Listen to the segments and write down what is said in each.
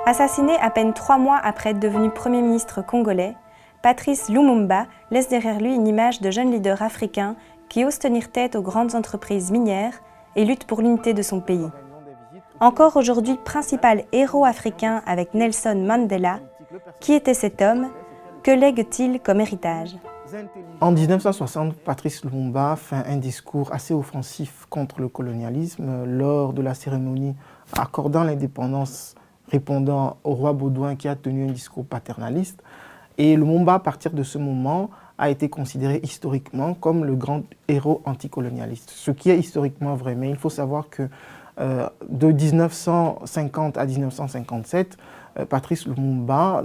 Assassiné à peine 3 mois après être devenu Premier ministre congolais, Patrice Lumumba laisse derrière lui une image de jeune leader africain qui ose tenir tête aux grandes entreprises minières et lutte pour l'unité de son pays. Encore aujourd'hui principal héros africain avec Nelson Mandela, qui était cet homme? Que lègue-t-il comme héritage? En 1960, Patrice Lumumba fait un discours assez offensif contre le colonialisme lors de la cérémonie accordant l'indépendance, répondant au roi Baudouin qui a tenu un discours paternaliste. Et Lumumba, à partir de ce moment, a été considéré historiquement comme le grand héros anticolonialiste, ce qui est historiquement vrai. Mais il faut savoir que de 1950 à 1957, Patrice Lumumba,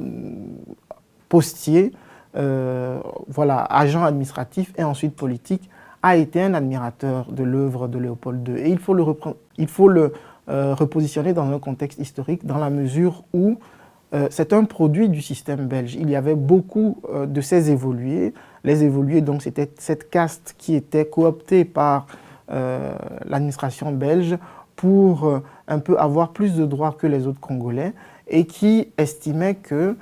postier, agent administratif et ensuite politique, a été un admirateur de l'œuvre de Léopold II. Et il faut le repositionner dans un contexte historique, dans la mesure où c'est un produit du système belge. Il y avait beaucoup de ces évolués. Les évolués, donc, c'était cette caste qui était cooptée par l'administration belge pour un peu avoir plus de droits que les autres Congolais et qui estimait que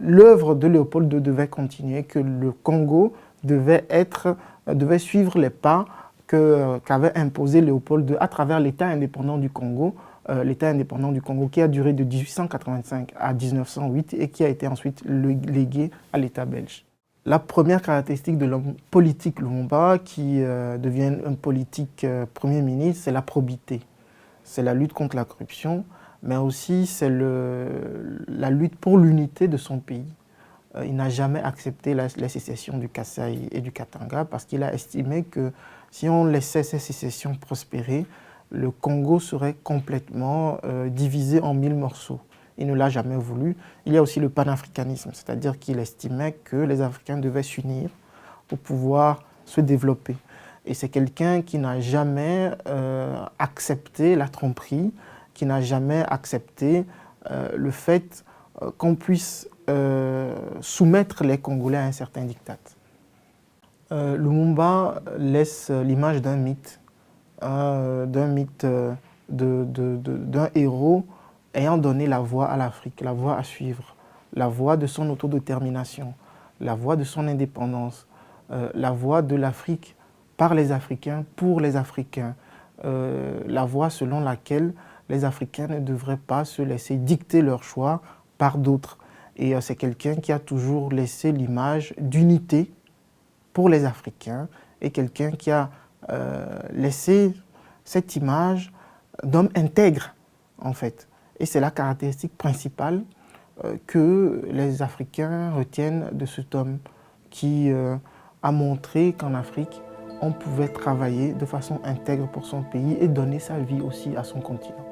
l'œuvre de Léopold II devait continuer, que le Congo devait suivre les pas qu'avait imposé Léopold II à travers l'État indépendant du Congo, qui a duré de 1885 à 1908 et qui a été ensuite légué à l'État belge. La première caractéristique de l'homme politique Lumumba, qui devient un politique Premier ministre, c'est la probité. C'est la lutte contre la corruption, mais aussi c'est la lutte pour l'unité de son pays. Il n'a jamais accepté la sécession du Kasaï et du Katanga parce qu'il a estimé que si on laissait ces sécessions prospérer, le Congo serait complètement divisé en 1000 morceaux. Il ne l'a jamais voulu. Il y a aussi le panafricanisme, c'est-à-dire qu'il estimait que les Africains devaient s'unir pour pouvoir se développer. Et c'est quelqu'un qui n'a jamais accepté la tromperie, qui n'a jamais accepté le fait qu'on puisse soumettre les Congolais à un certain diktat. Lumumba laisse l'image d'un mythe, d'un héros ayant donné la voie à l'Afrique, la voie à suivre, la voie de son autodétermination, la voie de son indépendance, la voie de l'Afrique par les Africains, pour les Africains, la voie selon laquelle les Africains ne devraient pas se laisser dicter leur choix par d'autres. Et c'est quelqu'un qui a toujours laissé l'image d'unité pour les Africains et quelqu'un qui a laissé cette image d'homme intègre, en fait. Et c'est la caractéristique principale que les Africains retiennent de cet homme qui a montré qu'en Afrique, on pouvait travailler de façon intègre pour son pays et donner sa vie aussi à son continent.